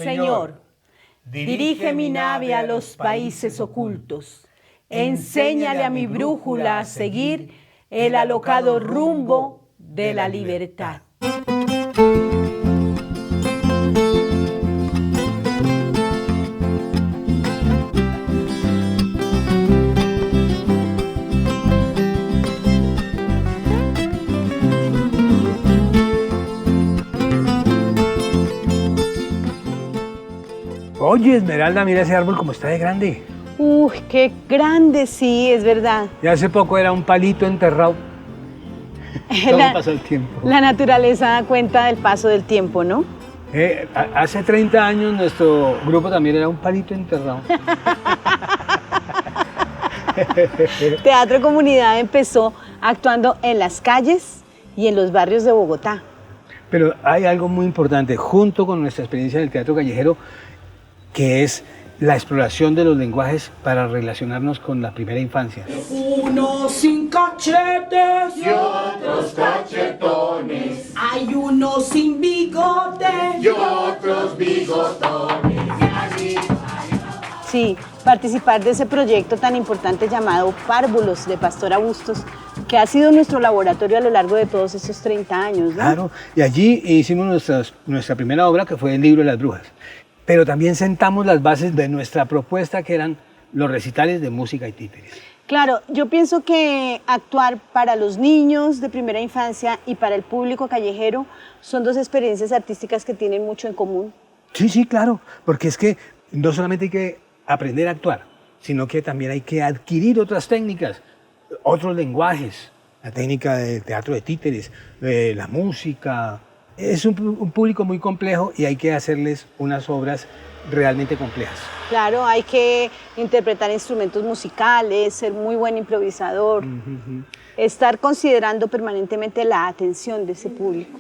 Señor, dirige mi nave a los países ocultos. Enséñale a mi brújula a seguir el alocado rumbo de la libertad. Oye, Esmeralda, mira ese árbol como está de grande. Uy, qué grande, sí, es verdad. Y hace poco era un palito enterrado. ¿Cómo pasa el tiempo? La naturaleza da cuenta del paso del tiempo, ¿no? Hace 30 años nuestro grupo también era un palito enterrado. Teatro Comunidad empezó actuando en las calles y en los barrios de Bogotá. Pero hay algo muy importante, junto con nuestra experiencia en el teatro callejero, que es la exploración de los lenguajes para relacionarnos con la primera infancia. Unos sin cachetes y otros cachetones. Hay unos sin bigote y otros bigotones. Sí, participar de ese proyecto tan importante llamado Párvulos de Pastora Bustos, que ha sido nuestro laboratorio a lo largo de todos estos 30 años, ¿no? Claro, y allí hicimos nuestra primera obra, que fue el libro de las brujas. Pero también sentamos las bases de nuestra propuesta, que eran los recitales de música y títeres. Claro, yo pienso que actuar para los niños de primera infancia y para el público callejero son dos experiencias artísticas que tienen mucho en común. Sí, claro, porque es que no solamente hay que aprender a actuar, sino que también hay que adquirir otras técnicas, otros lenguajes, la técnica del teatro de títeres, la música. Es un público muy complejo y hay que hacerles unas obras realmente complejas. Claro, hay que interpretar instrumentos musicales, ser muy buen improvisador, estar considerando permanentemente la atención de ese público.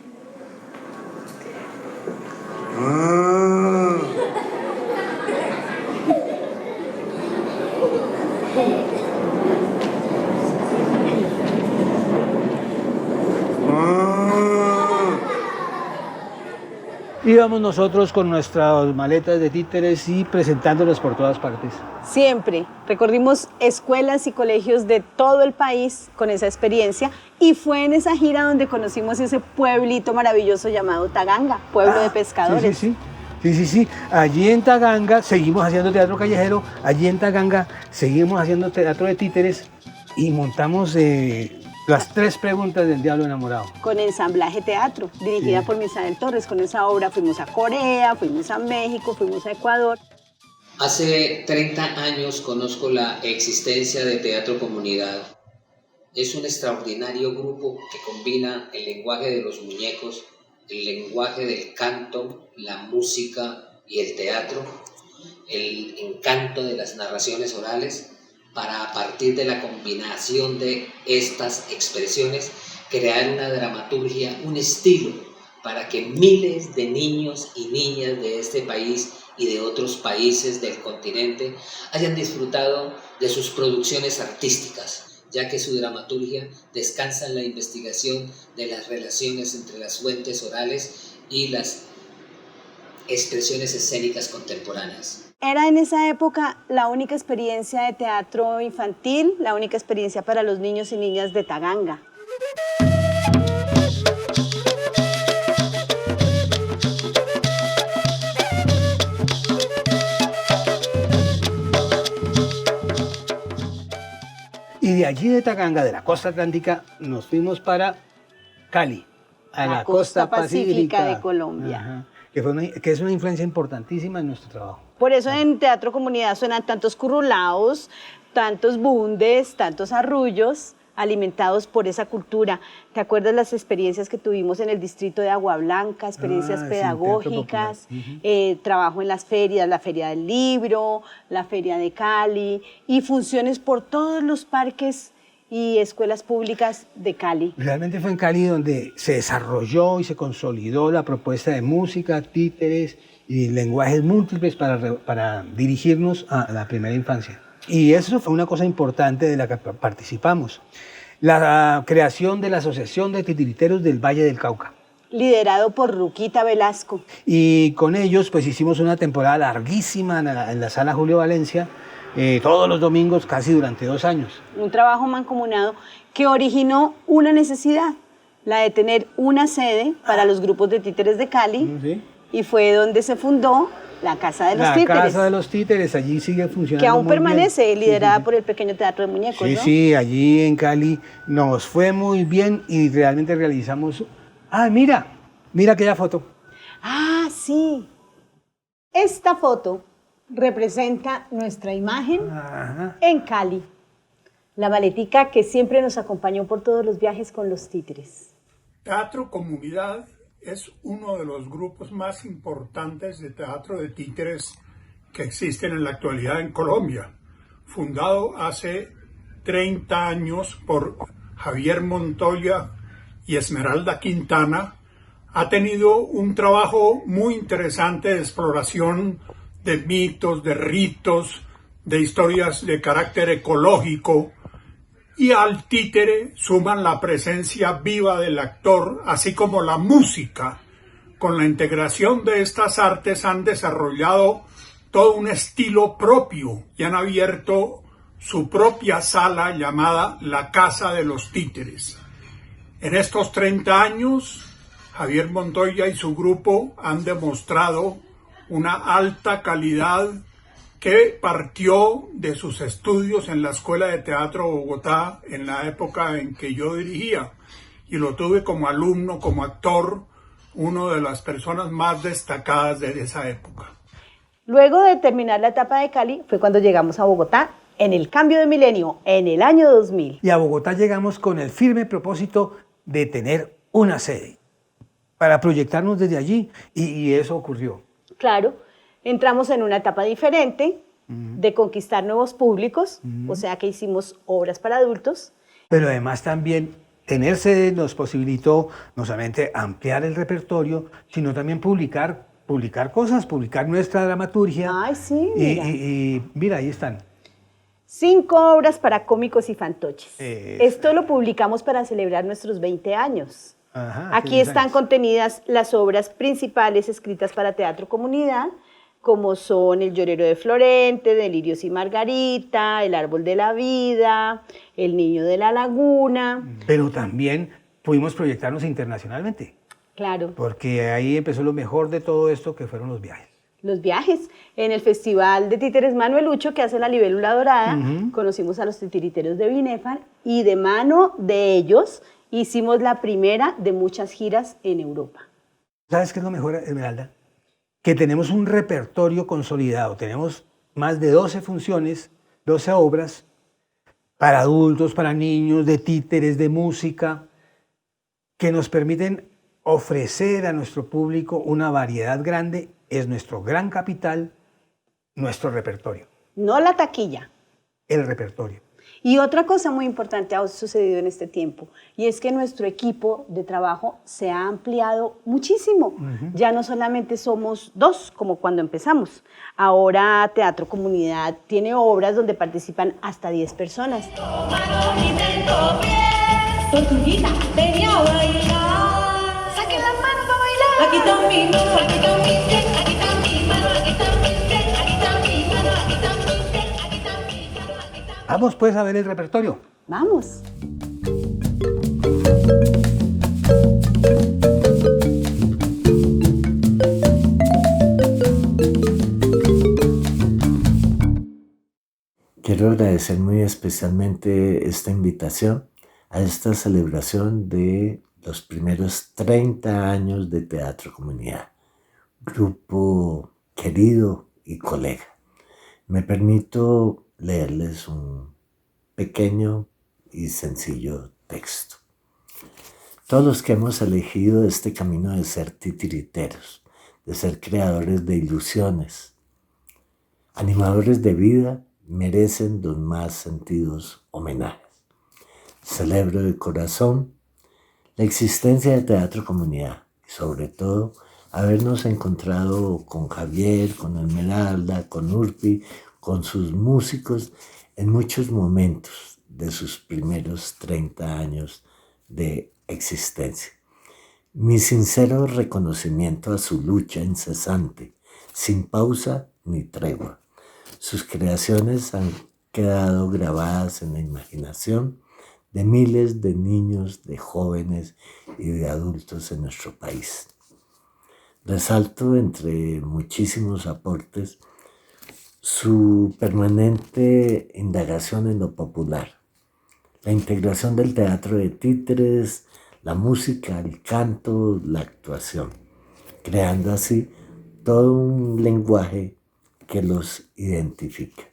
Íbamos nosotros con nuestras maletas de títeres y presentándolas por todas partes. Siempre. Recorrimos escuelas y colegios de todo el país con esa experiencia y fue en esa gira donde conocimos ese pueblito maravilloso llamado Taganga, pueblo de pescadores. Sí. Allí en Taganga seguimos haciendo teatro callejero, allí en Taganga seguimos haciendo teatro de títeres y montamos las 3 preguntas del diablo enamorado. Con Ensamblaje Teatro, dirigida por Misael Torres. Con esa obra fuimos a Corea, fuimos a México, fuimos a Ecuador. Hace 30 años conozco la existencia de Teatro Comunidad. Es un extraordinario grupo que combina el lenguaje de los muñecos, el lenguaje del canto, la música y el teatro, el encanto de las narraciones orales, para a partir de la combinación de estas expresiones crear una dramaturgia, un estilo para que miles de niños y niñas de este país y de otros países del continente hayan disfrutado de sus producciones artísticas, ya que su dramaturgia descansa en la investigación de las relaciones entre las fuentes orales y las expresiones escénicas contemporáneas. Era en esa época la única experiencia de teatro infantil, la única experiencia para los niños y niñas de Taganga. Y de allí de Taganga, de la costa atlántica, nos fuimos para Cali, a la costa pacífica de Colombia. Ajá. Que es una influencia importantísima en nuestro trabajo. Por eso en Teatro Comunidad suenan tantos currulaos, tantos bundes, tantos arrullos, alimentados por esa cultura. ¿Te acuerdas las experiencias que tuvimos en el distrito de Agua Blanca, experiencias pedagógicas, trabajo en las ferias, la Feria del Libro, la Feria de Cali y funciones por todos los parques y escuelas públicas de Cali? Realmente fue en Cali donde se desarrolló y se consolidó la propuesta de música, títeres y lenguajes múltiples para dirigirnos a la primera infancia. Y eso fue una cosa importante de la que participamos. La creación de la Asociación de Titiriteros del Valle del Cauca. liderado por Ruquita Velasco. Y con ellos pues hicimos una temporada larguísima en la sala Julio Valencia, todos los domingos casi durante 2 años. Un trabajo mancomunado que originó una necesidad, la de tener una sede para los grupos de títeres de Cali, ¿Sí? y fue donde se fundó la Casa de los La Títeres, Casa de los Títeres, allí sigue funcionando que aún muy bien. permanece, liderada Sí, sí, por el pequeño Teatro de Muñecos, sí, ¿no? sí, allí en Cali nos fue muy bien y realmente realizamos... Ah, mira aquella foto. Ah, sí. Esta foto representa nuestra imagen Ajá. en Cali. La maletica que siempre nos acompañó por todos los viajes con los títeres. Teatro Comunidad es uno de los grupos más importantes de teatro de títeres que existen en la actualidad en Colombia. Fundado hace 30 años por Javier Montoya y Esmeralda Quintana, ha tenido un trabajo muy interesante de exploración de mitos, de ritos, de historias de carácter ecológico, y al títere suman la presencia viva del actor, así como la música. Con la integración de estas artes han desarrollado todo un estilo propio y han abierto su propia sala llamada La Casa de los Títeres. En estos 30 años, Javier Montoya y su grupo han demostrado una alta calidad que partió de sus estudios en la Escuela de Teatro Bogotá en la época en que yo dirigía, y lo tuve como alumno, como actor, una de las personas más destacadas de esa época. Luego de terminar la etapa de Cali fue cuando llegamos a Bogotá en el cambio de milenio, en el año 2000. Y a Bogotá llegamos con el firme propósito de tener una sede para proyectarnos desde allí y eso ocurrió. Claro, entramos en una etapa diferente de conquistar nuevos públicos, o sea que hicimos obras para adultos. Pero además también tener sede nos posibilitó no solamente ampliar el repertorio, sino también publicar cosas, publicar nuestra dramaturgia. Ay, sí, mira. Y mira, ahí están. 5 obras para cómicos y fantoches. Eso. Esto lo publicamos para celebrar nuestros 20 años. Ajá, Aquí 10 están años. contenidas las obras principales escritas para Teatro Comunidad, como son El Llorero de Florente, Delirios y Margarita, El Árbol de la Vida, El Niño de la Laguna. Pero también pudimos proyectarnos internacionalmente, Claro, porque ahí empezó lo mejor de todo esto, que fueron los viajes. los viajes. En el Festival de Títeres Manuelucho, que hace la Libélula Dorada, conocimos a los titiriteros de Binefar y de mano de ellos hicimos la primera de muchas giras en Europa. ¿Sabes qué es lo mejor, Esmeralda? Que tenemos un repertorio consolidado. Tenemos más de 12 funciones, 12 obras para adultos, para niños, de títeres, de música, que nos permiten ofrecer a nuestro público una variedad grande. Es nuestro gran capital, nuestro repertorio, No la taquilla. el repertorio. Y otra cosa muy importante ha sucedido en este tiempo, y es que nuestro equipo de trabajo se ha ampliado muchísimo. Ya no solamente somos 2, como cuando empezamos. Ahora Teatro Comunidad tiene obras donde participan hasta 10 personas. Tortuguita, venía a bailar. Saquen las manos para bailar. Aquí están mis manos, aquí están mis pies, aquí están mis manos, aquí están mis pies, aquí están mis manos, aquí están mis pies, aquí están mis manos, aquí están mis... Vamos pues a ver el repertorio. Vamos. Quiero agradecer muy especialmente esta invitación a esta celebración de los primeros 30 años de Teatro Comunidad, grupo querido y colega. Me permito leerles un pequeño y sencillo texto. Todos los que hemos elegido este camino de ser titiriteros, de ser creadores de ilusiones, animadores de vida, merecen los más sentidos homenajes. Celebro de corazón la existencia de Teatro Comunidad y sobre todo habernos encontrado con Javier, con Esmeralda, con Urpi, con sus músicos en muchos momentos de sus primeros 30 años de existencia. Mi sincero reconocimiento a su lucha incesante, sin pausa ni tregua. Sus creaciones han quedado grabadas en la imaginación de miles de niños, de jóvenes y de adultos en nuestro país. Resalto entre muchísimos aportes su permanente indagación en lo popular, la integración del teatro de títeres, la música, el canto, la actuación, creando así todo un lenguaje que los identifica.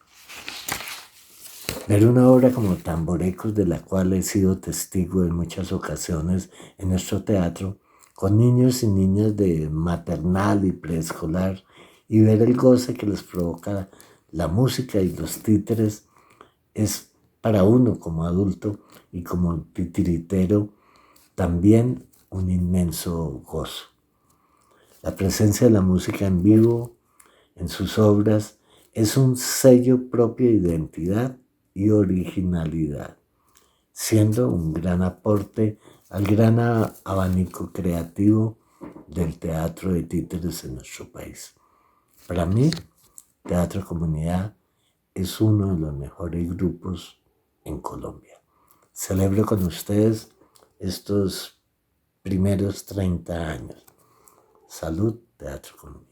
Ver una obra como Tamborecos, de la cual he sido testigo en muchas ocasiones en nuestro teatro, con niños y niñas de maternal y preescolar, y ver el goce que les provoca la música y los títeres, es para uno como adulto y como titiritero también un inmenso gozo. La presencia de la música en vivo en sus obras es un sello propio de identidad y originalidad, siendo un gran aporte al gran abanico creativo del teatro de títeres en nuestro país. Para mí, Teatro Comunidad es uno de los mejores grupos en Colombia. Celebro con ustedes estos primeros 30 años. Salud, Teatro Comunidad.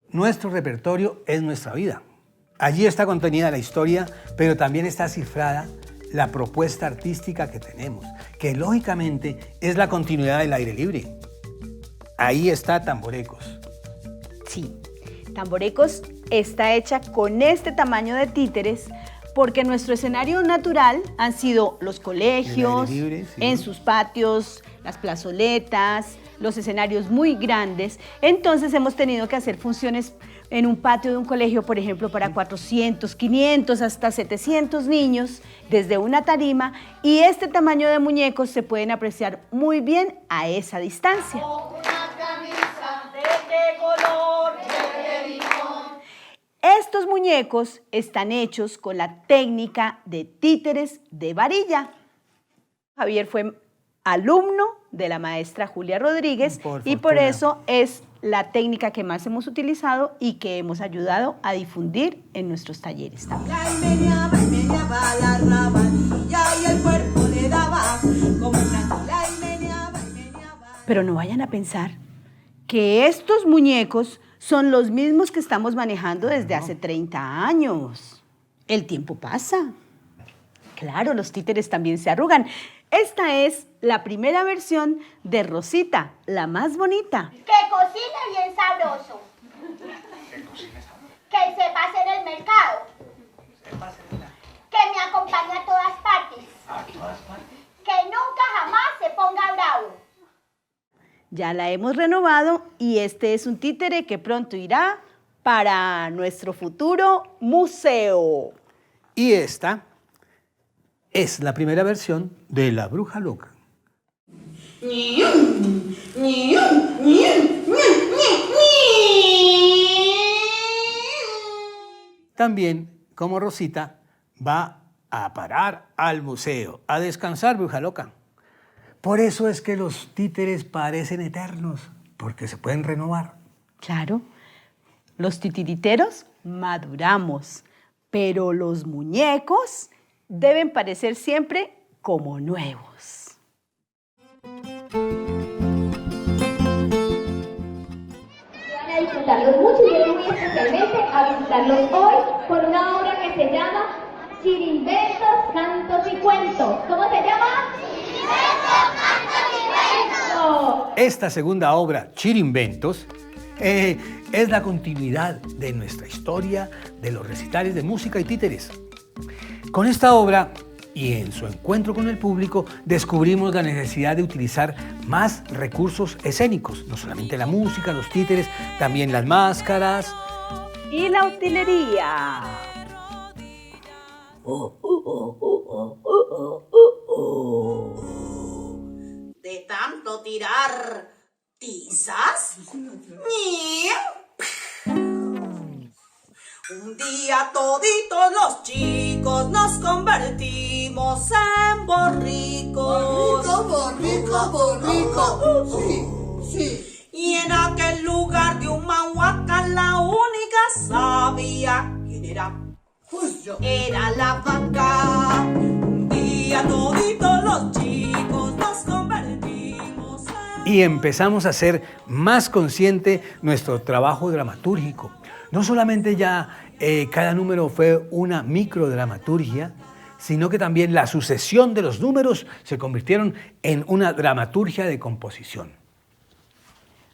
Nuestro repertorio es nuestra vida. Allí está contenida la historia, pero también está cifrada la propuesta artística que tenemos, que lógicamente es la continuidad del aire libre. Ahí está Tamborecos. Sí, Tamborecos está hecha con este tamaño de títeres porque nuestro escenario natural han sido los colegios, El aire libre, sí. en sus patios, las plazoletas, los escenarios muy grandes. Entonces hemos tenido que hacer funciones en un patio de un colegio, por ejemplo, para 400, 500, hasta 700 niños desde una tarima, y este tamaño de muñecos se pueden apreciar muy bien a esa distancia. Estos muñecos están hechos con la técnica de títeres de varilla. Javier fue alumno de la maestra Julia Rodríguez y por eso es la técnica que más hemos utilizado y que hemos ayudado a difundir en nuestros talleres también. Y meneaba la rabanilla y el cuerpo le daba como una y meneaba. Pero no vayan a pensar que estos muñecos son los mismos que estamos manejando desde hace 30 años. El tiempo pasa. Claro, los títeres también se arrugan. Esta es la primera versión de Rosita, la más bonita. Que cocine bien sabroso. Que sepa hacer el mercado. Que me acompañe a todas partes. Que nunca jamás se ponga bravo. Ya la hemos renovado y este es un títere que pronto irá para nuestro futuro museo. Y esta es la primera versión de La Bruja Loca. También, como Rosita, va a parar al museo, a descansar, Bruja Loca. Por eso es que los títeres parecen eternos, porque se pueden renovar. Claro, los titiriteros maduramos, pero los muñecos deben parecer siempre como nuevos. Van a disfrutarlos mucho y yo muy especialmente a visitarlos hoy por una obra que se llama Chirimbentos, Cantos y Cuentos. ¿Cómo se llama? Chirimbentos, Cantos y Cuentos. Esta segunda obra, Chirimbentos, es la continuidad de nuestra historia de los recitales de música y títeres. Con esta obra y en su encuentro con el público descubrimos la necesidad de utilizar más recursos escénicos, no solamente la música, los títeres, también las máscaras Y la utilería. De tanto tirar tizas. Un día toditos los chicos nos convertimos en borricos. Borrico. Sí. Y en aquel lugar de Humahuaca la única sabía quién era. Pues yo. Era la vaca. Un día toditos los chicos nos convertimos en... Y empezamos a ser más consciente nuestro trabajo dramatúrgico. No solamente ya cada número fue una microdramaturgia, sino que también la sucesión de los números se convirtieron en una dramaturgia de composición.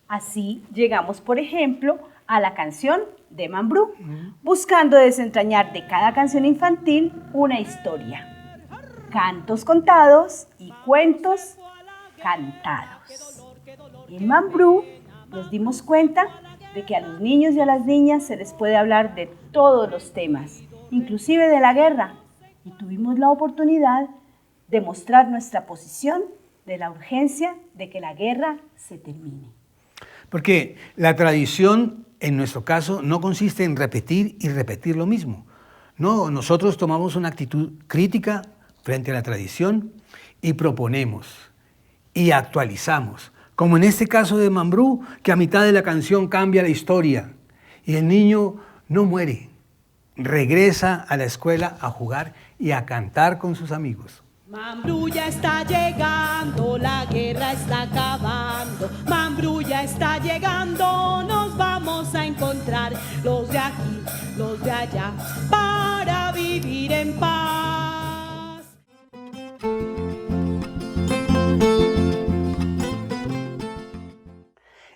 Así llegamos, por ejemplo, a la canción de Mambrú, buscando desentrañar de cada canción infantil una historia. Cantos contados y cuentos cantados. En Mambrú nos dimos cuenta de que a los niños y a las niñas se les puede hablar de todos los temas, inclusive de la guerra, y tuvimos la oportunidad de mostrar nuestra posición de la urgencia de que la guerra se termine. Porque la tradición, en nuestro caso, no consiste en repetir y repetir lo mismo. No, nosotros tomamos una actitud crítica frente a la tradición y proponemos y actualizamos. Como en este caso de Mambrú, que a mitad de la canción cambia la historia y el niño no muere, regresa a la escuela a jugar y a cantar con sus amigos. Mambrú ya está llegando, la guerra está acabando. Mambrú ya está llegando, nos vamos a encontrar los de aquí, los de allá, para vivir en paz.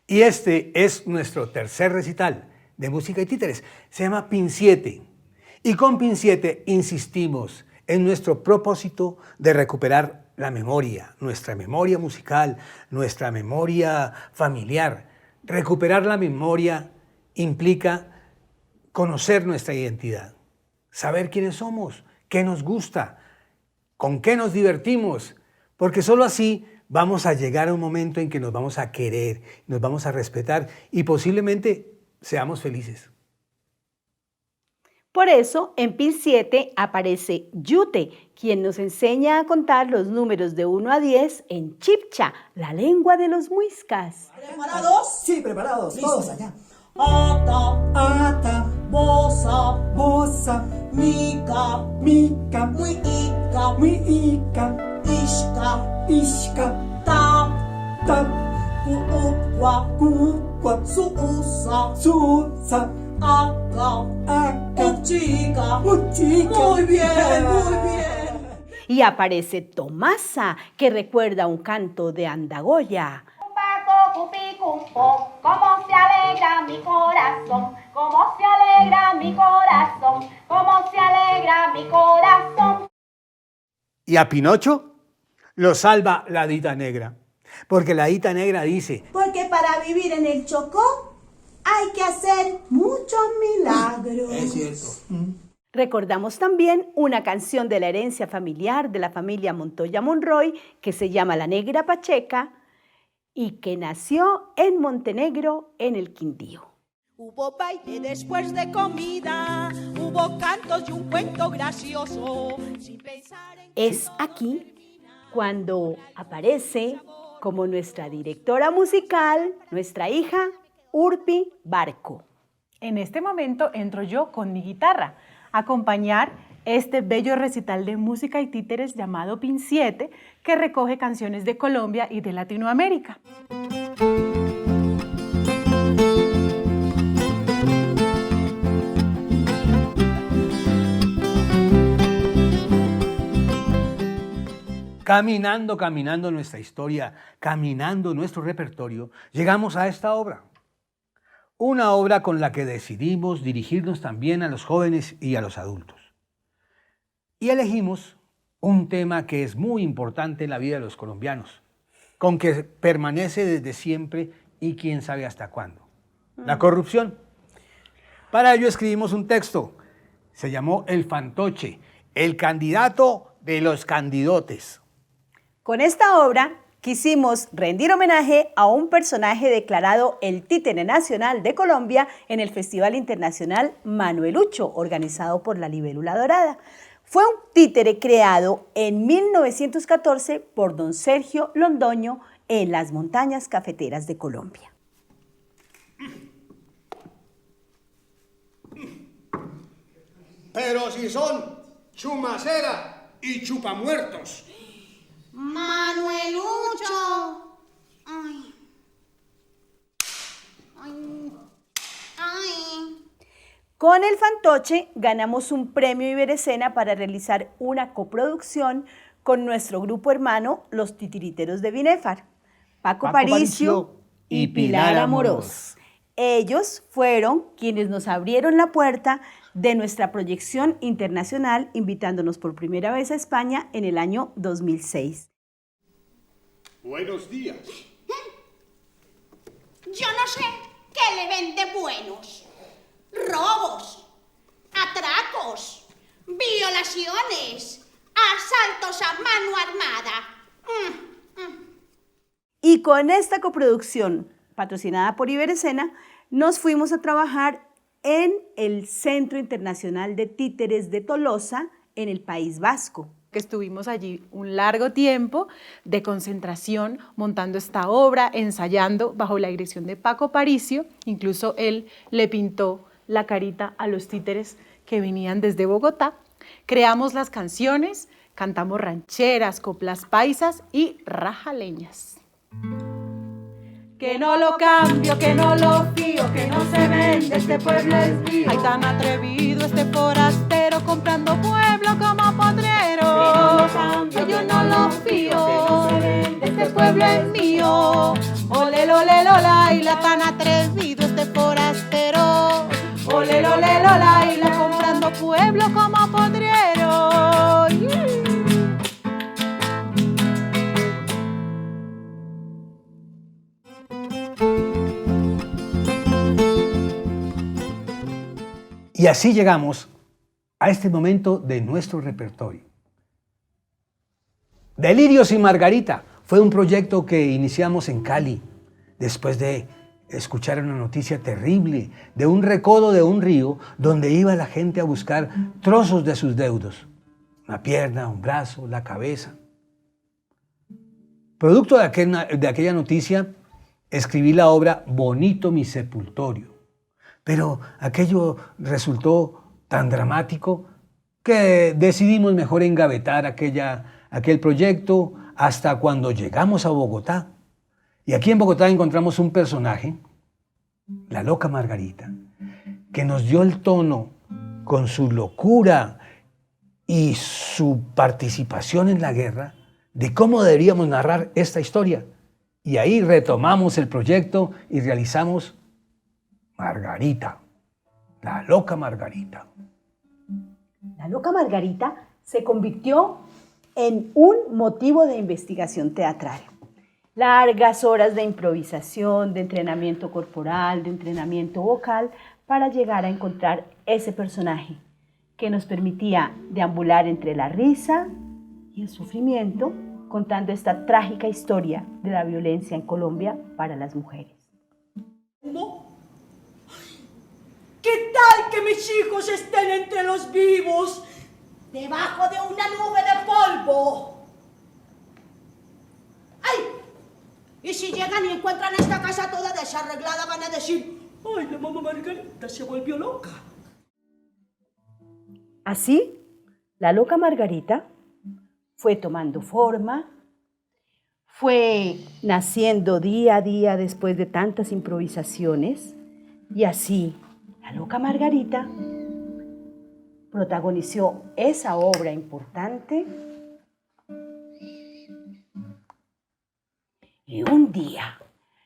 Y este es nuestro tercer recital de música y títeres. Se llama Pin 7. Y con Pin 7 insistimos en nuestro propósito de recuperar la memoria, nuestra memoria musical, nuestra memoria familiar. Recuperar la memoria implica conocer nuestra identidad, saber quiénes somos, qué nos gusta, con qué nos divertimos, porque solo así vamos a llegar a un momento en que nos vamos a querer, nos vamos a respetar y posiblemente seamos felices. Por eso, en Pin 7 aparece Yute, quien nos enseña a contar los números de 1 a 10 en chipcha, la lengua de los muiscas. ¿Preparados? Sí, preparados, todos allá. Ata, bosa, Bosa, mica, mica, muica, muica, ishka, ishka, ta, ta, kuukwa, cucua, suusa, susa, aka, aca, uchica. uchica. Muy bien, muy bien. Y aparece Tomasa, que recuerda un canto de Andagoya. Paco, cupi, cumpo, cómo se alegra mi corazón, cómo se alegra mi corazón, cómo se alegra mi corazón. Y a Pinocho lo salva la Dita Negra, porque la Dita Negra dice: Porque para vivir en el Chocó hay que hacer muchos milagros. Es cierto. Recordamos también una canción de la herencia familiar de la familia Montoya Monroy que se llama La Negra Pacheca y que nació en Montenegro, en el Quindío. Hubo baile después de comida, hubo cantos y un cuento gracioso. Sin pensar en Es aquí cuando aparece como nuestra directora musical, nuestra hija Urpi Barco. En este momento entro yo con mi guitarra a acompañar este bello recital de música y títeres llamado Pin 7, que recoge canciones de Colombia y de Latinoamérica. Caminando nuestra historia, caminando nuestro repertorio, llegamos a esta obra. Una obra con la que decidimos dirigirnos también a los jóvenes y a los adultos. Y elegimos un tema que es muy importante en la vida de los colombianos, con que permanece desde siempre y quién sabe hasta cuándo. La corrupción. Para ello escribimos un texto. Se llamó El Fantoche, el candidato de los candidotes. Con esta obra quisimos rendir homenaje a un personaje declarado el títere nacional de Colombia en el Festival Internacional Manuelucho, organizado por la Libélula Dorada. Fue un títere creado en 1914 por don Sergio Londoño en las montañas cafeteras de Colombia. Pero si son chumacera y chupamuertos. Manuelucho. Ay. Ay. Ay. Con el fantoche ganamos un premio Iberescena para realizar una coproducción con nuestro grupo hermano, los Titiriteros de Binéfar, Paco Paricio y Pilar Amorós. Ellos fueron quienes nos abrieron la puerta de nuestra proyección internacional, invitándonos por primera vez a España en el año 2006. Buenos días. Yo no sé qué le vende buenos. Robos, atracos, violaciones, asaltos a mano armada. Y con esta coproducción, patrocinada por Iberescena, nos fuimos a trabajar en el Centro Internacional de Títeres de Tolosa, en el País Vasco. Que estuvimos allí un largo tiempo de concentración montando esta obra, ensayando bajo la dirección de Paco Paricio. Incluso él le pintó la carita a los títeres que venían desde Bogotá. Creamos las canciones, cantamos rancheras, coplas paisas y rajaleñas. Que no lo cambio, que no lo fío, que no se vende, este pueblo es mío. Ay, tan atrevido este forastero comprando pueblo como potrero. Que yo no lo fío, este pueblo es mío. Ole, ole, lola, y la tan atrevido este forastero. Ole, ole, lola, y la comprando pueblo como potrero. Y así llegamos a este momento de nuestro repertorio. Delirios y Margarita fue un proyecto que iniciamos en Cali, después de escuchar una noticia terrible de un recodo de un río donde iba la gente a buscar trozos de sus deudos, una pierna, un brazo, la cabeza. Producto de aquella noticia, escribí la obra Bonito mi sepultorio. Pero aquello resultó tan dramático que decidimos mejor engavetar aquel proyecto hasta cuando llegamos a Bogotá. Y aquí en Bogotá encontramos un personaje, la loca Margarita, que nos dio el tono con su locura y su participación en la guerra de cómo deberíamos narrar esta historia. Y ahí retomamos el proyecto y realizamos Margarita, la loca Margarita. La loca Margarita se convirtió en un motivo de investigación teatral. Largas horas de improvisación, de entrenamiento corporal, de entrenamiento vocal, para llegar a encontrar ese personaje que nos permitía deambular entre la risa y el sufrimiento, contando esta trágica historia de la violencia en Colombia para las mujeres. ¿Qué tal que mis hijos estén entre los vivos, debajo de una nube de polvo? ¡Ay! Y si llegan y encuentran esta casa toda desarreglada, van a decir: ¡ay, la mamá Margarita se volvió loca! Así, la loca Margarita fue tomando forma, fue naciendo día a día después de tantas improvisaciones, y así la loca Margarita protagonizó esa obra importante. Y un día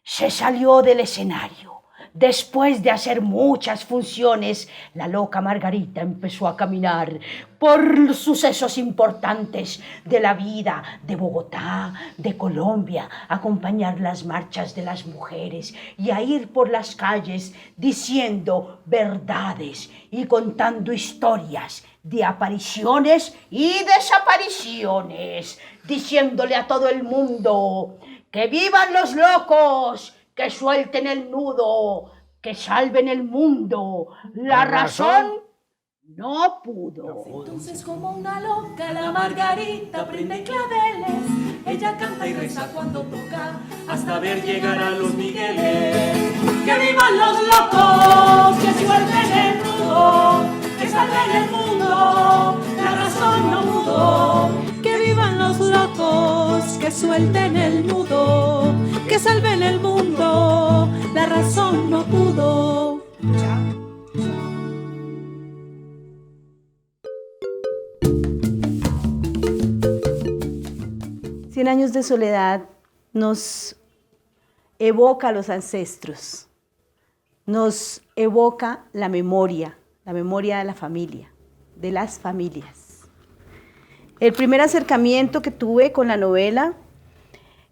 se salió del escenario. Después de hacer muchas funciones, la loca Margarita empezó a caminar por sucesos importantes de la vida de Bogotá, de Colombia, a acompañar las marchas de las mujeres y a ir por las calles diciendo verdades y contando historias de apariciones y desapariciones, diciéndole a todo el mundo: ¡que vivan los locos! ¡Que suelten el nudo! ¡Que salven el mundo! La razón no pudo. Entonces como una loca la Margarita prende claveles, ella canta y reza cuando toca hasta ver llegar a los Migueles. ¡Que vivan los locos! ¡Que suelten el nudo! ¡Que salven el mundo! ¡La razón no mudó! ¡Que vivan los locos! ¡Que suelten el nudo! ¡Que salven el mundo! ¡La razón no pudo! 100 años de soledad nos evoca a los ancestros, nos evoca la memoria de la familia, de las familias. El primer acercamiento que tuve con la novela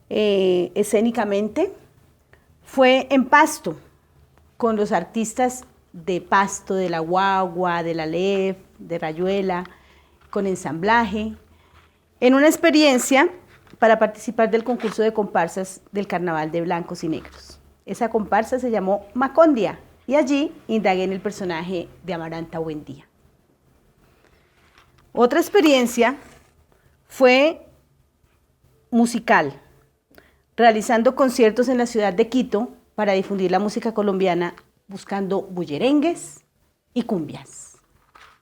escénicamente fue en Pasto, con los artistas de Pasto, de La Guagua, de La Lef, de Rayuela, con ensamblaje, en una experiencia para participar del concurso de comparsas del Carnaval de Blancos y Negros. Esa comparsa se llamó Macondia y allí indagué en el personaje de Amaranta Buendía. Otra experiencia fue musical, realizando conciertos en la ciudad de Quito para difundir la música colombiana, buscando bullerengues y cumbias.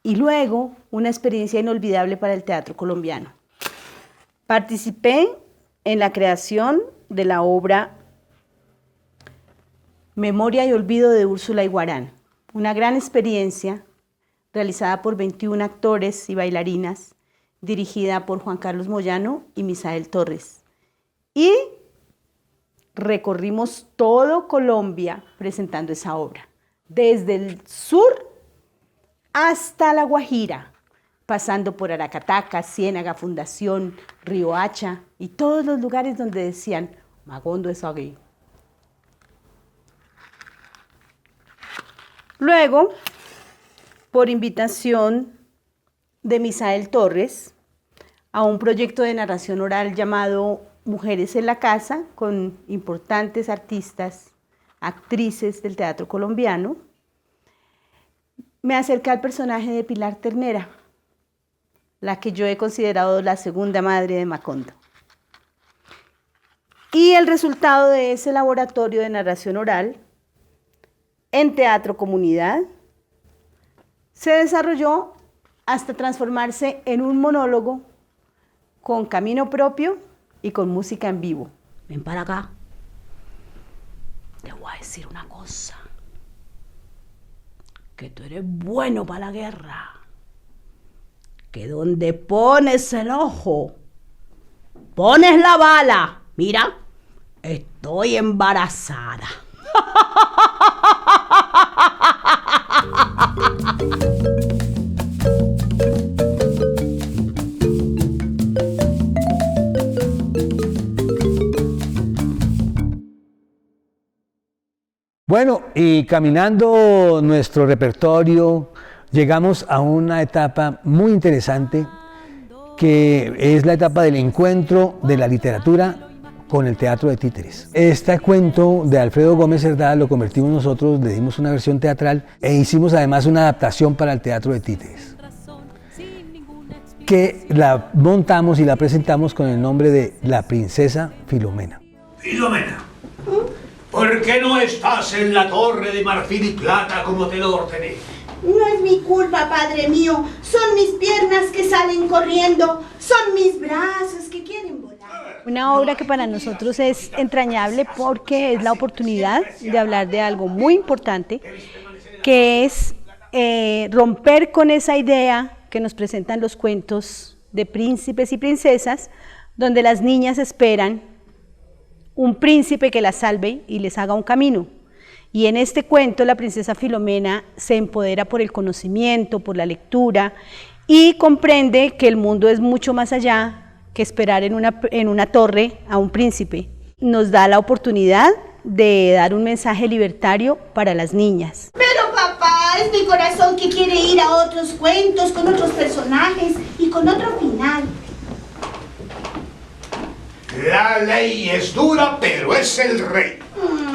Y luego una experiencia inolvidable para el teatro colombiano. Participé en la creación de la obra Memoria y Olvido de Úrsula Iguarán, una gran experiencia realizada por 21 actores y bailarinas, dirigida por Juan Carlos Moyano y Misael Torres. Y recorrimos todo Colombia presentando esa obra, desde el sur hasta La Guajira, pasando por Aracataca, Ciénaga, Fundación, Riohacha y todos los lugares donde decían, Magondo es aquí. Luego, por invitación de Misael Torres, a un proyecto de narración oral llamado Mujeres en la Casa, con importantes artistas, actrices del teatro colombiano, me acerqué al personaje de Pilar Ternera, la que yo he considerado la segunda madre de Macondo. Y el resultado de ese laboratorio de narración oral en Teatro Comunidad se desarrolló hasta transformarse en un monólogo con camino propio y con música en vivo. Ven para acá. Te voy a decir una cosa. Que tú eres bueno para la guerra. Que donde pones el ojo, pones la bala. Mira, estoy embarazada. Bueno, y caminando nuestro repertorio, llegamos a una etapa muy interesante, que es la etapa del encuentro de la literatura con el teatro de títeres. Este cuento de Alfredo Gómez Cerdá lo convertimos nosotros, le dimos una versión teatral e hicimos además una adaptación para el teatro de títeres, que la montamos y la presentamos con el nombre de La Princesa Filomena. Filomena, ¿por qué no estás en la torre de marfil y plata como te lo ordené? No es mi culpa, padre mío. Son mis piernas que salen corriendo. Son mis brazos que quieren volar. Una obra que para nosotros es entrañable porque es la oportunidad de hablar de algo muy importante, que es romper con esa idea que nos presentan los cuentos de príncipes y princesas, donde las niñas esperan un príncipe que las salve y les haga un camino. Y en este cuento la princesa Filomena se empodera por el conocimiento, por la lectura y comprende que el mundo es mucho más allá que esperar en una torre a un príncipe. Nos da la oportunidad de dar un mensaje libertario para las niñas. Pero papá, es mi corazón que quiere ir a otros cuentos, con otros personajes y con otro final. La ley es dura, pero es el rey.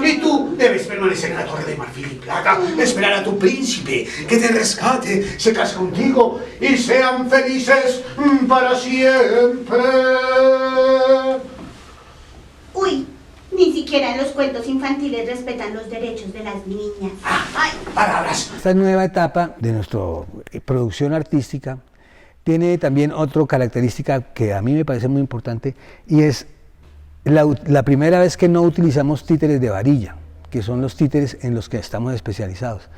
Y tú debes permanecer en la torre de marfil y plata, esperar a tu príncipe que te rescate, se case contigo y sean felices para siempre. Uy, ni siquiera en los cuentos infantiles respetan los derechos de las niñas. Ay. Palabras. Esta nueva etapa de nuestra producción artística tiene también otra característica que a mí me parece muy importante, y es la primera vez que no utilizamos títeres de varilla, que son los títeres en los que estamos especializados.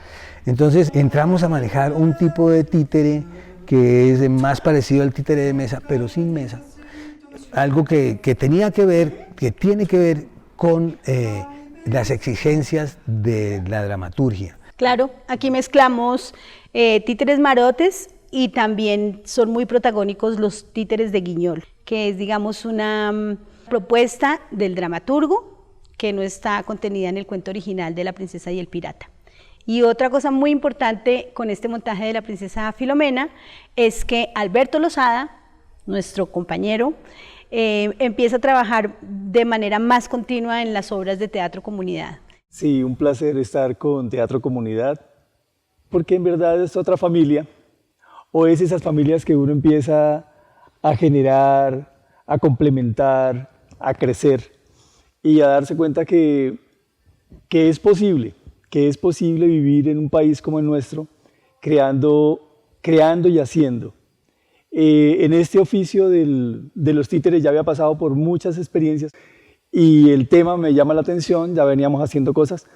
Entonces entramos a manejar un tipo de títere que es más parecido al títere de mesa, pero sin mesa. Algo que tenía que ver, que tiene que ver con las exigencias de la dramaturgia. Claro, aquí mezclamos títeres marotes y también son muy protagónicos los títeres de Guiñol, que es, digamos, una propuesta del dramaturgo que no está contenida en el cuento original de La princesa y el pirata. Y otra cosa muy importante con este montaje de La princesa Filomena es que Alberto Lozada, nuestro compañero, empieza a trabajar de manera más continua en las obras de Teatro Comunidad. Sí, un placer estar con Teatro Comunidad, porque en verdad es otra familia, o es esas familias que uno empieza a generar, a complementar, a crecer y a darse cuenta que es posible vivir en un país como el nuestro, creando y haciendo. En este oficio de los títeres ya había pasado por muchas experiencias y el tema me llama la atención, ya veníamos haciendo cosas,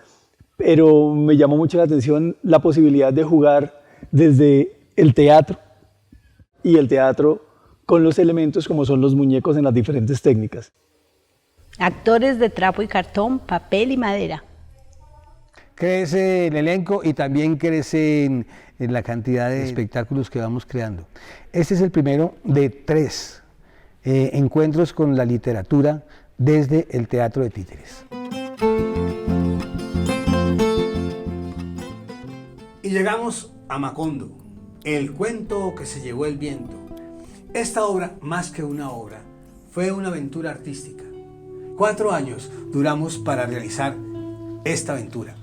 pero me llamó mucho la atención la posibilidad de jugar desde el teatro y el teatro con los elementos como son los muñecos en las diferentes técnicas. Actores de trapo y cartón, papel y madera. Crece el elenco y también crece en la cantidad de espectáculos que vamos creando. Este es el primero de 3 encuentros con la literatura desde el Teatro de Títeres. Y llegamos a Macondo, el cuento que se llevó el viento. Esta obra, más que una obra, fue una aventura artística. 4 años duramos para realizar esta aventura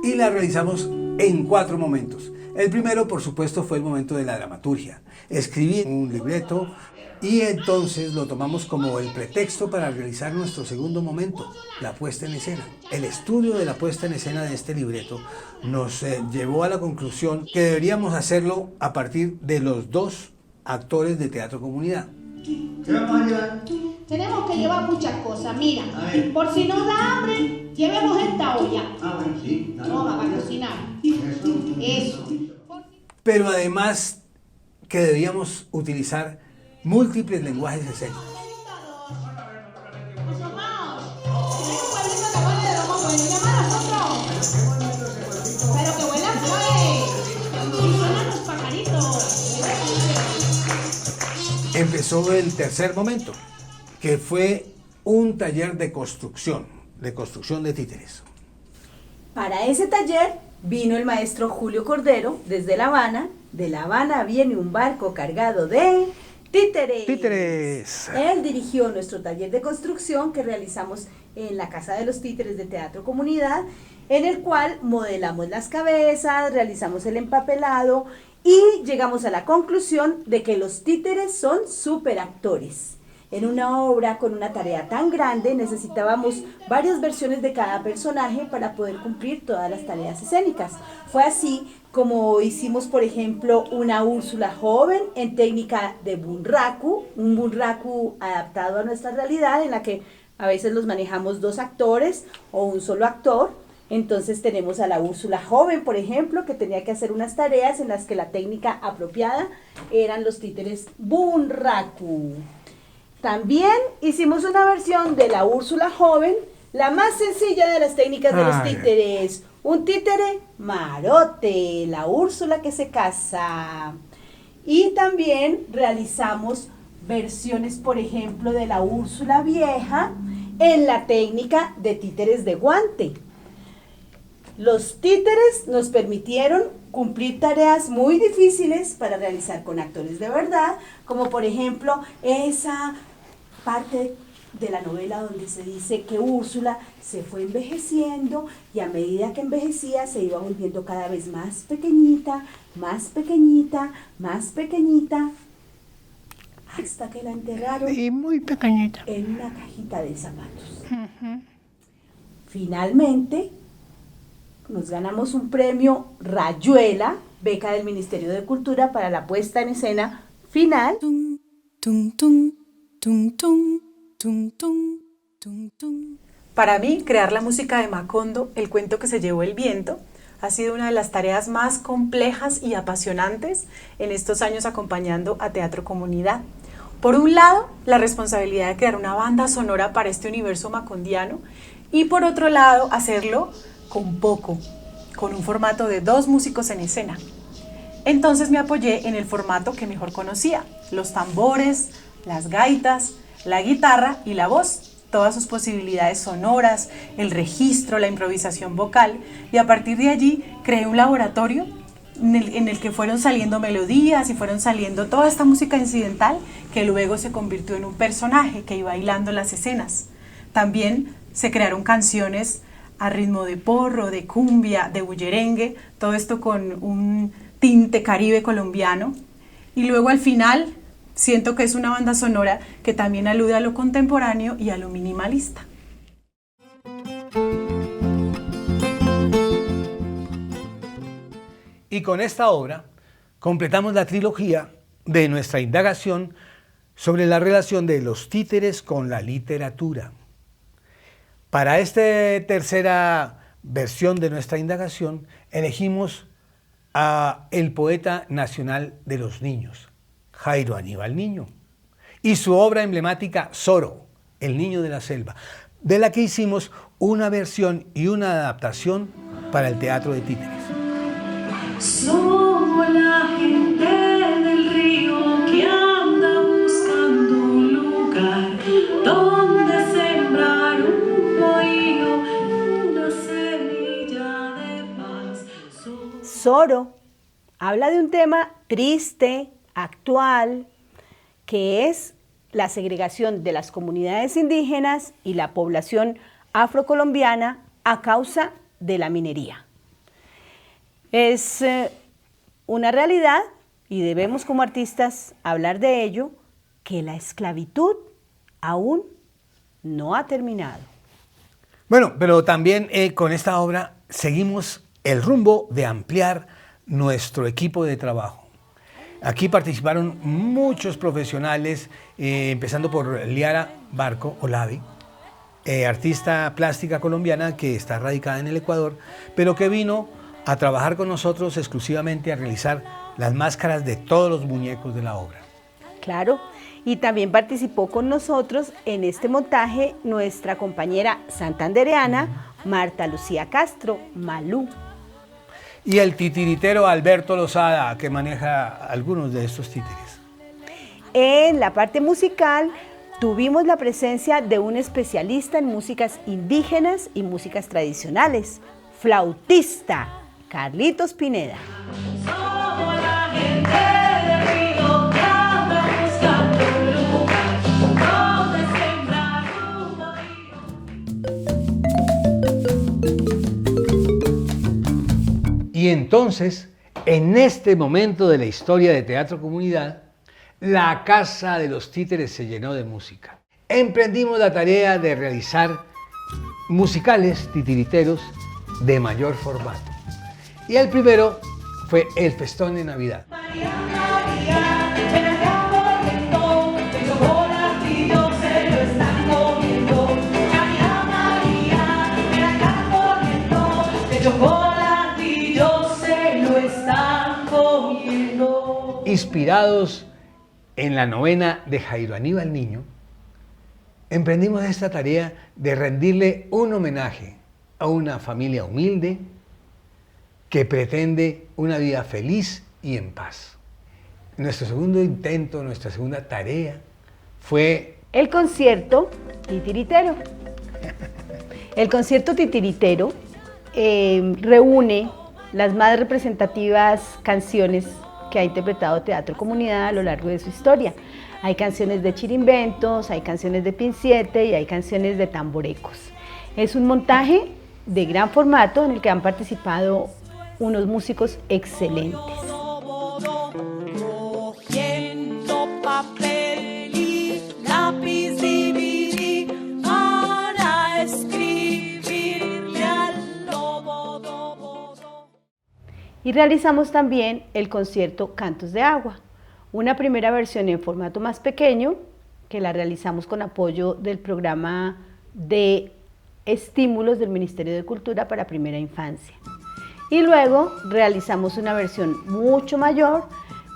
y la realizamos en 4 momentos. El primero, por supuesto, fue el momento de la dramaturgia. Escribí un libreto y entonces lo tomamos como el pretexto para realizar nuestro segundo momento, la puesta en escena. El estudio de la puesta en escena de este libreto nos llevó a la conclusión que deberíamos hacerlo a partir de los 2 actores de Teatro Comunidad. Tenemos que llevar muchas cosas, mira, por si nos da hambre, llevemos esta olla. Toma, para cocinar. Eso. Pero además que debíamos utilizar múltiples lenguajes escénicos. Pero que huela los pajaritos. Empezó el tercer momento, que fue un taller de construcción de títeres. Para ese taller vino el maestro Julio Cordero desde La Habana. De La Habana viene un barco cargado de títeres. Títeres. Él dirigió nuestro taller de construcción que realizamos en la Casa de los Títeres de Teatro Comunidad, en el cual modelamos las cabezas, realizamos el empapelado y llegamos a la conclusión de que los títeres son superactores. En una obra con una tarea tan grande necesitábamos varias versiones de cada personaje para poder cumplir todas las tareas escénicas. Fue así como hicimos, por ejemplo, una Úrsula joven en técnica de bunraku, un bunraku adaptado a nuestra realidad en la que a veces los manejamos 2 actores o un solo actor. Entonces tenemos a la Úrsula joven, por ejemplo, que tenía que hacer unas tareas en las que la técnica apropiada eran los títeres bunraku. También hicimos una versión de la Úrsula joven, la más sencilla de las técnicas de los títeres. Un títere marote, la Úrsula que se casa. Y también realizamos versiones, por ejemplo, de la Úrsula vieja en la técnica de títeres de guante. Los títeres nos permitieron cumplir tareas muy difíciles para realizar con actores de verdad, como por ejemplo esa parte de la novela donde se dice que Úrsula se fue envejeciendo y a medida que envejecía se iba volviendo cada vez más pequeñita, más pequeñita, más pequeñita, hasta que la enterraron y muy pequeñita en una cajita de zapatos. Finalmente nos ganamos un premio Rayuela, beca del Ministerio de Cultura para la puesta en escena final. Para mí, crear la música de Macondo, el cuento que se llevó el viento, ha sido una de las tareas más complejas y apasionantes en estos años acompañando a Teatro Comunidad. Por un lado, la responsabilidad de crear una banda sonora para este universo macondiano y por otro lado, hacerlo con poco, con un formato de 2 músicos en escena. Entonces me apoyé en el formato que mejor conocía, los tambores, las gaitas, la guitarra y la voz, todas sus posibilidades sonoras, el registro, la improvisación vocal, y a partir de allí creé un laboratorio en el que fueron saliendo melodías y fueron saliendo toda esta música incidental que luego se convirtió en un personaje que iba bailando las escenas. También se crearon canciones a ritmo de porro, de cumbia, de bullerengue, todo esto con un tinte caribe colombiano. Y luego al final siento que es una banda sonora que también alude a lo contemporáneo y a lo minimalista. Y con esta obra completamos la trilogía de nuestra indagación sobre la relación de los títeres con la literatura. Para esta tercera versión de nuestra indagación elegimos a el poeta nacional de los niños, Jairo Aníbal Niño, y su obra emblemática Zorro, el niño de la selva, de la que hicimos una versión y una adaptación para el teatro de títeres. Somos la gente del río que anda buscando un lugar donde sembrar un bohío, una semilla de paz. Zorro habla de un tema triste, actual, que es la segregación de las comunidades indígenas y la población afrocolombiana a causa de la minería. Es una realidad, y debemos como artistas hablar de ello, que la esclavitud aún no ha terminado. Bueno, pero también con esta obra seguimos el rumbo de ampliar nuestro equipo de trabajo. Aquí participaron muchos profesionales, empezando por Liara Barco Olavi, artista plástica colombiana que está radicada en el Ecuador, pero que vino a trabajar con nosotros exclusivamente a realizar las máscaras de todos los muñecos de la obra. Claro, y también participó con nosotros en este montaje nuestra compañera santandereana Marta Lucía Castro, Malú. Y el titiritero Alberto Lozada, que maneja algunos de estos títeres. En la parte musical tuvimos la presencia de un especialista en músicas indígenas y músicas tradicionales, flautista, Carlitos Pineda. Somos la gente del río que anda buscando un lugar donde sembrar un bohío. Y entonces, en este momento de la historia de Teatro Comunidad, la Casa de los Títeres se llenó de música. Emprendimos la tarea de realizar musicales titiriteros de mayor formato. Y el primero fue El Festón de Navidad. María, ven acá corriendo, el chocolatillo se lo están comiendo. María, ven acá corriendo, el chocolatillo se lo están comiendo. Inspirados en la novena de Jairo Aníbal Niño, emprendimos esta tarea de rendirle un homenaje a una familia humilde que pretende una vida feliz y en paz. Nuestro segundo intento, nuestra segunda tarea fue el concierto titiritero. El concierto titiritero reúne las más representativas canciones que ha interpretado Teatro Comunidad a lo largo de su historia. Hay canciones de chirimbentos, hay canciones de Pin-7 y hay canciones de tamborecos. Es un montaje de gran formato en el que han participado unos músicos excelentes. Cogiendo papel y lápiz dividí para escribirle al lobo. Y realizamos también el concierto Cantos de Agua, una primera versión en formato más pequeño que la realizamos con apoyo del programa de estímulos del Ministerio de Cultura para Primera Infancia. Y luego realizamos una versión mucho mayor,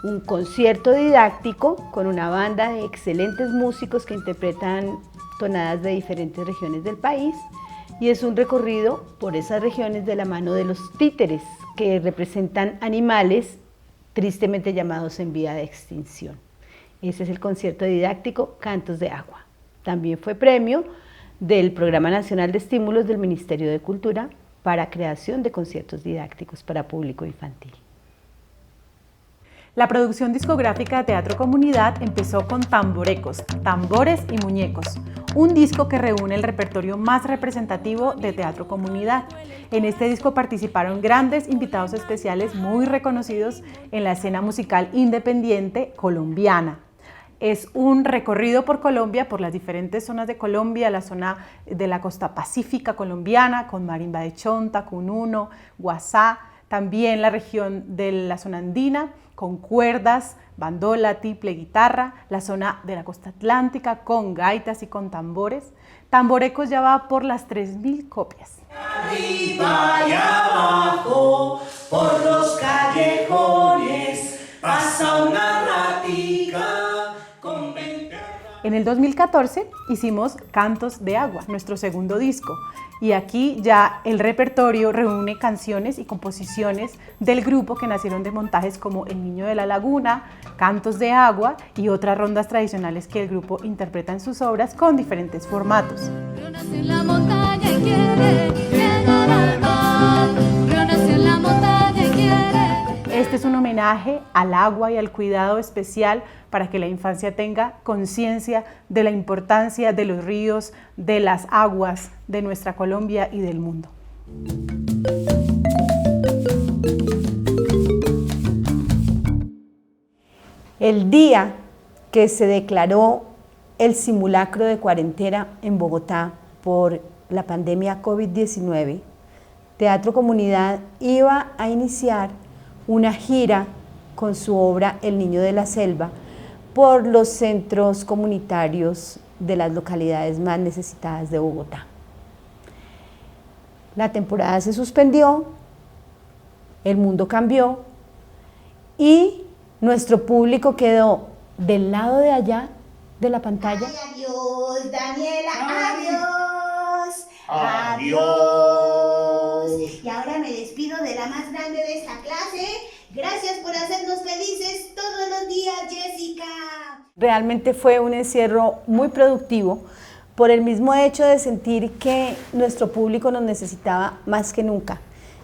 un concierto didáctico con una banda de excelentes músicos que interpretan tonadas de diferentes regiones del país, y es un recorrido por esas regiones de la mano de los títeres, que representan animales tristemente llamados en vía de extinción. Ese es el concierto didáctico Cantos de Agua. También fue premio del Programa Nacional de Estímulos del Ministerio de Cultura para creación de conciertos didácticos para público infantil. La producción discográfica de Teatro Comunidad empezó con Tamborecos, Tambores y Muñecos, un disco que reúne el repertorio más representativo de Teatro Comunidad. En este disco participaron grandes invitados especiales muy reconocidos en la escena musical independiente colombiana. Es un recorrido por Colombia, por las diferentes zonas de Colombia, la zona de la costa pacífica colombiana, con marimba de Chonta, Cununo, Guasá, también la región de la zona andina, con cuerdas, bandola, tiple, guitarra, la zona de la costa atlántica, con gaitas y con tambores. Tamborecos ya va por las 3.000 copias. Arriba y abajo, por los callejones, pasa una ratica. En el 2014 hicimos Cantos de Agua, nuestro segundo disco, y aquí ya el repertorio reúne canciones y composiciones del grupo que nacieron de montajes como El Niño de la Laguna, Cantos de Agua y otras rondas tradicionales que el grupo interpreta en sus obras con diferentes formatos. En la montaña y quiere llegar al mar. Río nació en la montaña y quiere. Este es un homenaje al agua y al cuidado especial para que la infancia tenga conciencia de la importancia de los ríos, de las aguas de nuestra Colombia y del mundo. El día que se declaró el simulacro de cuarentena en Bogotá por la pandemia COVID-19, Teatro Comunidad iba a iniciar una gira con su obra El Niño de la Selva por los centros comunitarios de las localidades más necesitadas de Bogotá. La temporada se suspendió, el mundo cambió y nuestro público quedó del lado de allá de la pantalla. Ay, adiós, Daniela, adiós. Adiós. Y ahora me despido de la más grande de esta clase. Gracias por hacernos felices todos los días, Jessica. Realmente fue un encierro muy productivo por el mismo hecho de sentir que nuestro público nos necesitaba más que nunca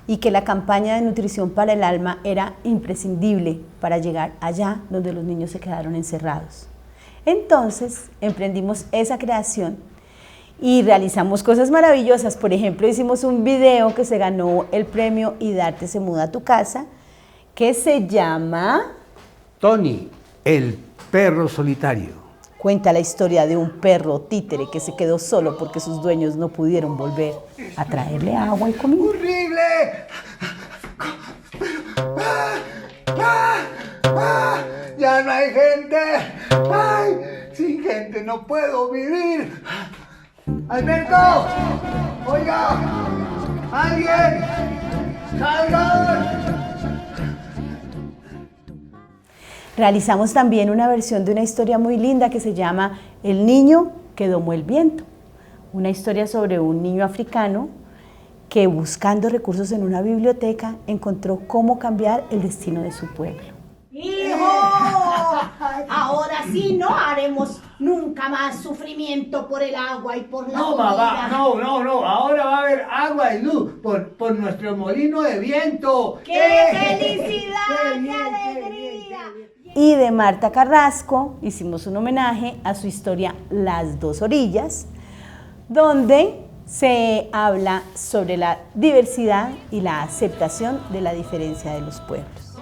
y que la campaña de nutrición para el alma era imprescindible para llegar allá donde los niños se quedaron encerrados. Entonces emprendimos esa creación y realizamos cosas maravillosas. Por ejemplo, hicimos un video que se ganó el premio IDARTE se muda a tu casa, que se llama Tony, el perro solitario. Cuenta la historia de un perro títere que se quedó solo porque sus dueños no pudieron volver a traerle agua y comida. ¡Horrible! ¡Ya no hay gente! ¡Ay! Sin gente no puedo vivir. ¡Alberto! ¡Oiga! ¡Alguien! ¡Salgan! Realizamos también una versión de una historia muy linda que se llama El niño que domó el viento. Una historia sobre un niño africano que, buscando recursos en una biblioteca, encontró cómo cambiar el destino de su pueblo. ¡Hijo! Ahora sí no haremos nunca más sufrimiento por el agua y por la No, comida. mamá, no. Ahora va a haber agua y luz por nuestro molino de viento. ¡Qué felicidad! ¡Qué alegría! Y de Marta Carrasco hicimos un homenaje a su historia Las dos orillas, donde se habla sobre la diversidad y la aceptación de la diferencia de los pueblos.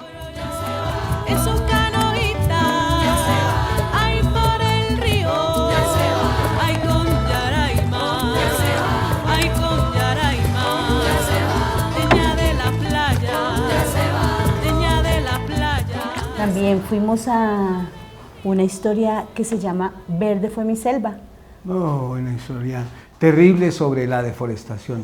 En su canoita, ahí por el río, ay con Yaraima, ay con Yaraima, leña de la playa, leña de la playa. También fuimos a una historia que se llama Verde fue mi selva. Oh, una historia terrible sobre la deforestación.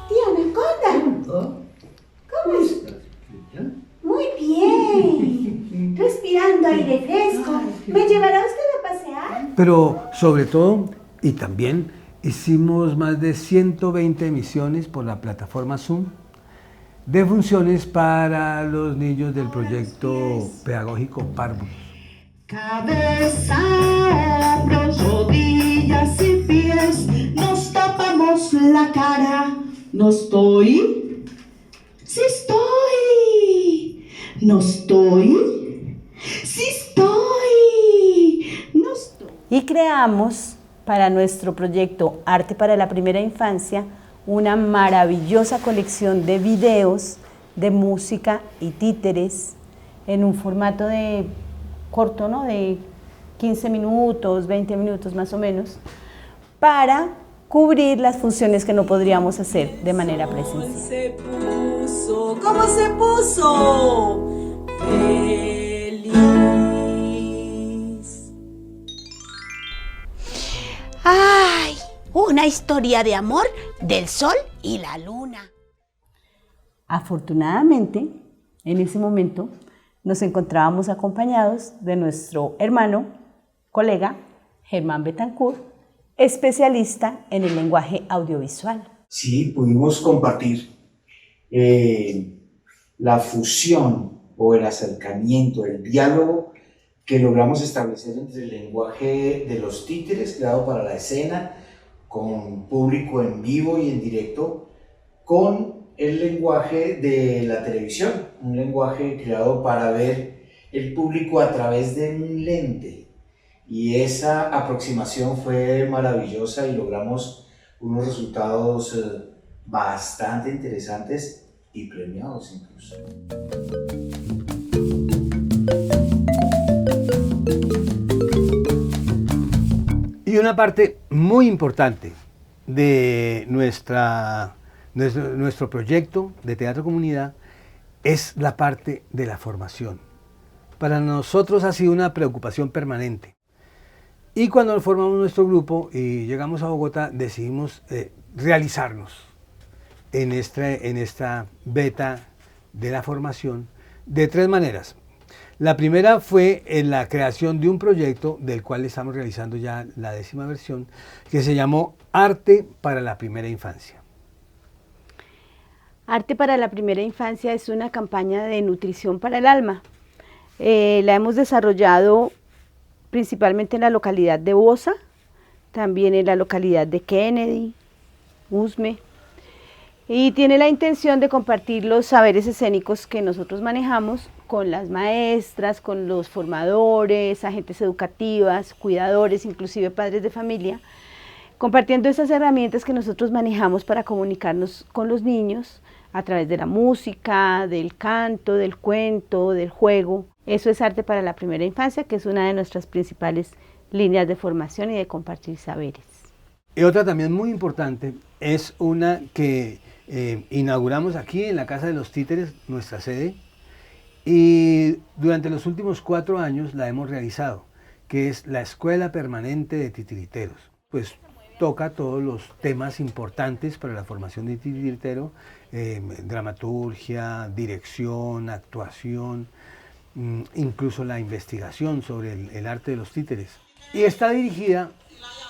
Tía Anaconda, ¿cómo estás? Muy bien, respirando aire fresco. ¿Me llevará usted a pasear? Pero sobre todo, y también hicimos más de 120 emisiones por la plataforma Zoom de funciones para los niños del proyecto pedagógico Parvus. Cabeza, hombros, rodillas y pies, nos tapamos la cara. ¿No estoy? ¡Sí estoy! ¿No estoy? ¡Sí estoy! ¿No estoy? Y creamos para nuestro proyecto Arte para la Primera Infancia una maravillosa colección de videos, de música y títeres en un formato de corto, ¿no? De 15 minutos, 20 minutos más o menos, para cubrir las funciones que no podríamos hacer de manera presencial. ¿Cómo se puso? Feliz. ¡Ay! Una historia de amor del sol y la luna. Afortunadamente, en ese momento nos encontrábamos acompañados de nuestro hermano, colega, Germán Betancourt, especialista en el lenguaje audiovisual. Sí, pudimos compartir la fusión o el acercamiento, el diálogo que logramos establecer entre el lenguaje de los títeres creado para la escena, con público en vivo y en directo, con el lenguaje de la televisión, un lenguaje creado para ver el público a través de un lente. Y esa aproximación fue maravillosa y logramos unos resultados bastante interesantes y premiados incluso. Y una parte muy importante de nuestro proyecto de Teatro Comunidad es la parte de la formación. Para nosotros ha sido una preocupación permanente. Y cuando formamos nuestro grupo y llegamos a Bogotá, decidimos realizarnos en esta beta de la formación de tres maneras. La primera fue en la creación de un proyecto del cual estamos realizando ya la 10ª versión, que se llamó Arte para la Primera Infancia. Arte para la Primera Infancia es una campaña de nutrición para el alma. La hemos desarrollado principalmente en la localidad de Bosa, también en la localidad de Kennedy, Usme, y tiene la intención de compartir los saberes escénicos que nosotros manejamos con las maestras, con los formadores, agentes educativas, cuidadores, inclusive padres de familia, compartiendo esas herramientas que nosotros manejamos para comunicarnos con los niños a través de la música, del canto, del cuento, del juego. Eso es Arte para la Primera Infancia, que es una de nuestras principales líneas de formación y de compartir saberes. Y otra también muy importante es una que inauguramos aquí en la Casa de los Títeres, nuestra sede, y durante los últimos 4 años la hemos realizado, que es la Escuela Permanente de Titiriteros. Pues toca todos los temas importantes para la formación de titiritero, dramaturgia, dirección, actuación, incluso la investigación sobre el arte de los títeres. Y está dirigida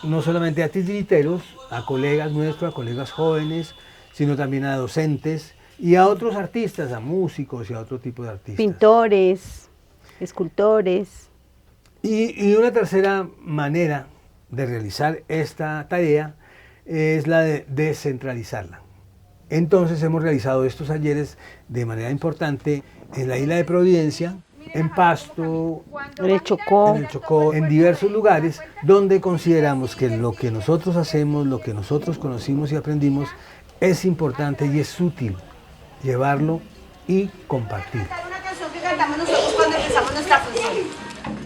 no solamente a titiriteros, a colegas nuestros, a colegas jóvenes, sino también a docentes y a otros artistas, a músicos y a otro tipo de artistas. Pintores, escultores. Y una tercera manera de realizar esta tarea es la de descentralizarla. Entonces hemos realizado estos talleres de manera importante en la isla de Providencia, en Pasto, en el Chocó, en diversos lugares donde consideramos que lo que nosotros hacemos, lo que nosotros conocimos y aprendimos es importante y es útil llevarlo y compartir. Una canción que cantamos nosotros cuando empezamos nuestra función.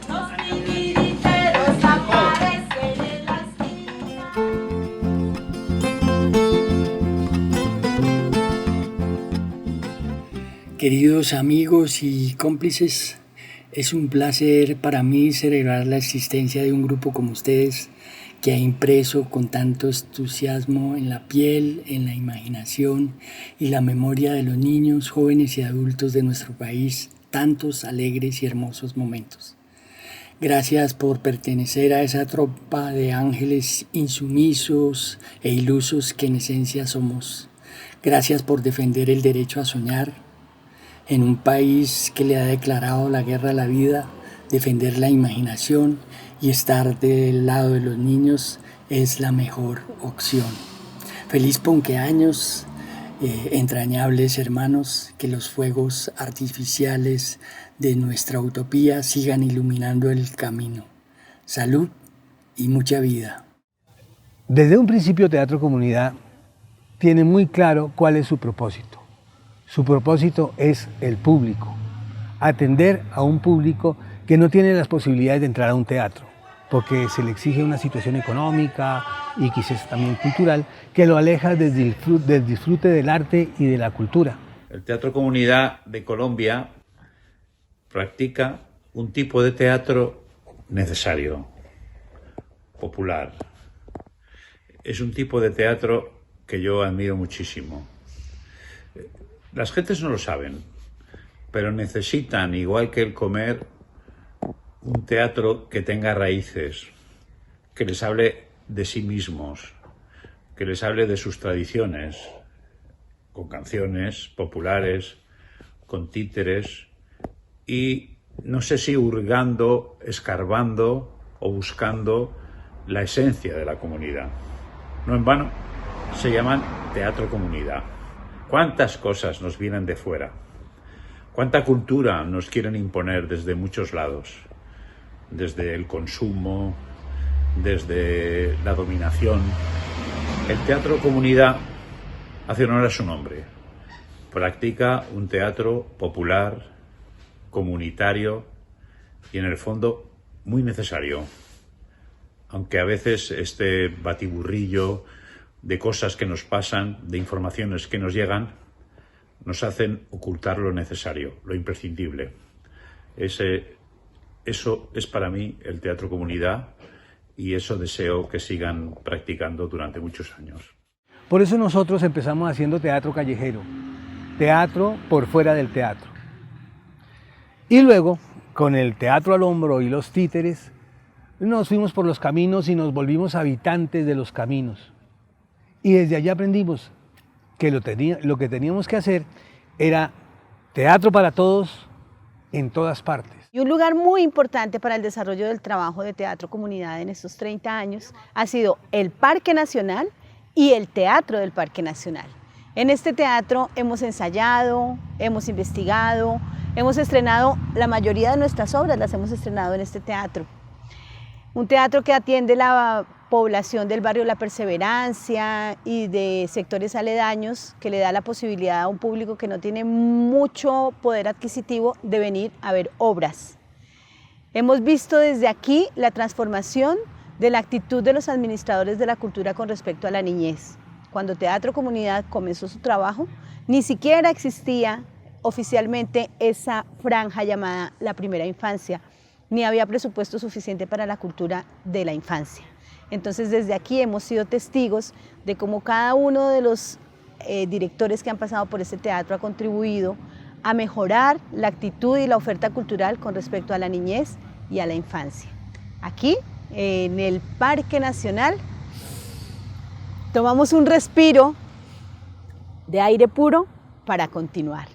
Los titiriteros aparecen en la Queridos amigos y cómplices, es un placer para mí celebrar la existencia de un grupo como ustedes que ha impreso con tanto entusiasmo en la piel, en la imaginación y la memoria de los niños, jóvenes y adultos de nuestro país tantos alegres y hermosos momentos. Gracias por pertenecer a esa tropa de ángeles insumisos e ilusos que en esencia somos. Gracias por defender el derecho a soñar en un país que le ha declarado la guerra a la vida. Defender la imaginación y estar del lado de los niños es la mejor opción. Feliz ponqueaños, entrañables hermanos, que los fuegos artificiales de nuestra utopía sigan iluminando el camino. Salud y mucha vida. Desde un principio Teatro Comunidad tiene muy claro cuál es su propósito. Su propósito es el público, atender a un público que no tiene las posibilidades de entrar a un teatro, porque se le exige una situación económica y quizás también cultural que lo aleja del disfrute del arte y de la cultura. El Teatro Comunidad de Colombia practica un tipo de teatro necesario, popular. Es un tipo de teatro que yo admiro muchísimo. Las gentes no lo saben, pero necesitan, igual que el comer, un teatro que tenga raíces, que les hable de sí mismos, que les hable de sus tradiciones, con canciones populares, con títeres y no sé si hurgando, escarbando o buscando la esencia de la comunidad. No en vano se llaman Teatro Comunidad. ¿Cuántas cosas nos vienen de fuera? ¿Cuánta cultura nos quieren imponer desde muchos lados? Desde el consumo, desde la dominación. El Teatro Comunidad hace honor a su nombre. Practica un teatro popular, comunitario y en el fondo muy necesario. Aunque a veces este batiburrillo de cosas que nos pasan, de informaciones que nos llegan, nos hacen ocultar lo necesario, lo imprescindible. Eso es para mí el Teatro Comunidad y eso deseo que sigan practicando durante muchos años. Por eso nosotros empezamos haciendo teatro callejero, teatro por fuera del teatro. Y luego, con el teatro al hombro y los títeres, nos fuimos por los caminos y nos volvimos habitantes de los caminos. Y desde allá aprendimos que lo que teníamos que hacer era teatro para todos en todas partes. Y un lugar muy importante para el desarrollo del trabajo de Teatro Comunidad en estos 30 años ha sido el Parque Nacional y el Teatro del Parque Nacional. En este teatro hemos ensayado, hemos investigado, hemos estrenado, la mayoría de nuestras obras las hemos estrenado en este teatro. Un teatro que atiende la población del barrio La Perseverancia y de sectores aledaños, que le da la posibilidad a un público que no tiene mucho poder adquisitivo de venir a ver obras. Hemos visto desde aquí la transformación de la actitud de los administradores de la cultura con respecto a la niñez. Cuando Teatro Comunidad comenzó su trabajo, ni siquiera existía oficialmente esa franja llamada la primera infancia, ni había presupuesto suficiente para la cultura de la infancia. Entonces desde aquí hemos sido testigos de cómo cada uno de los directores que han pasado por este teatro ha contribuido a mejorar la actitud y la oferta cultural con respecto a la niñez y a la infancia. Aquí, en el Parque Nacional, tomamos un respiro de aire puro para continuar.